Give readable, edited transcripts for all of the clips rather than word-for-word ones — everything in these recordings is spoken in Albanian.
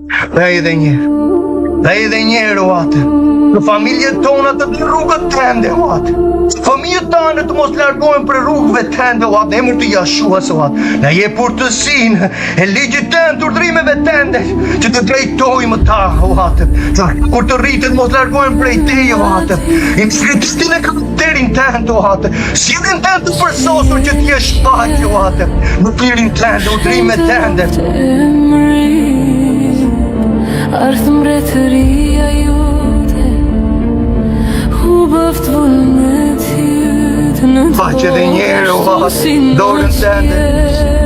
Dhe edhe njerë o atë, në familjet tona të dhe rrugët tende o atë, familjet tane të mos largohen për rrugëve tende o atë, në emër të Jashuas o atë, na je përtësinë e ligjit tënd të urdhrimeve tende, që të drejtojmë ta o atë, që kur të rritet mos largohen prej teje o atë, i shkretësin e karakterin tende o atë, sjelljen tende të përsosur që t'je shpaqe o atë, në pirin tende, urdhrimet tende. Ardhë mbretëria jote, u bëft vullnet jytë në Faqe dhe njerë o atë, dorën tende,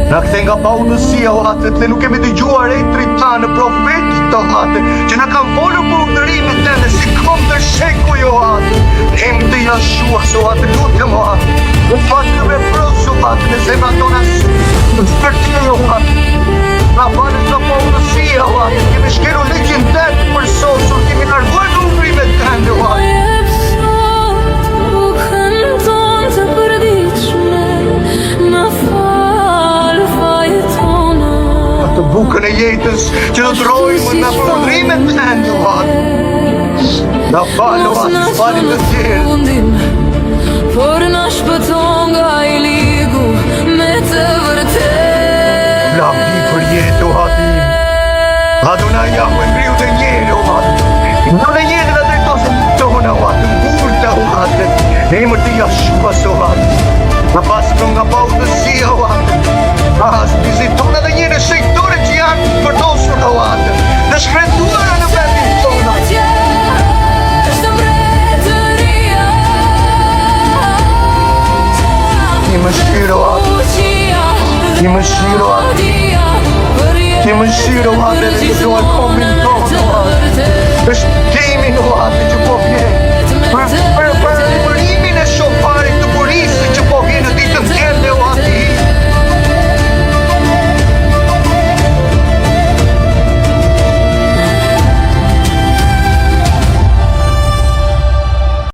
na kthe nga paunësia o atë, dhe nuk kemi dëgjuar etrit tanë profetit o atë, që na kanë folur për urdhërimet tende, si kom të shekuj o atë, në emër të Jashuas o atë, lutem o atë, në faqe në vepros o atë, në zemrat tona në shpërtje o atë, na falës nga paunësia o atë, kemi shkeru ligjin tënd të përsosur, kemi larguar në urdhrimet tende o atë. Atë bukën e jetës që do të rojmë nga për urdhrimet tende o atë. Na falë o atë, falim të tjerë. Por na shpëton nga I ligu me të vërtet. Lavdi për jetë o atë im. Adonai Jahwe ngriu dhe njerë o atë. Në dhe njerë dhe drejtosin tona o atë, ngurta o atë, në emër të Jashuas o atë. Na pasëm nga paunësia o atë. As vizitona dhe njerë shejtore që janë përdosur o atë, në shkretuara në vendin tona. Ti më shkiro atë, ti më shkiro atë, ti më shkiro atë dhe në gjuar komin tonë o atë, është timin o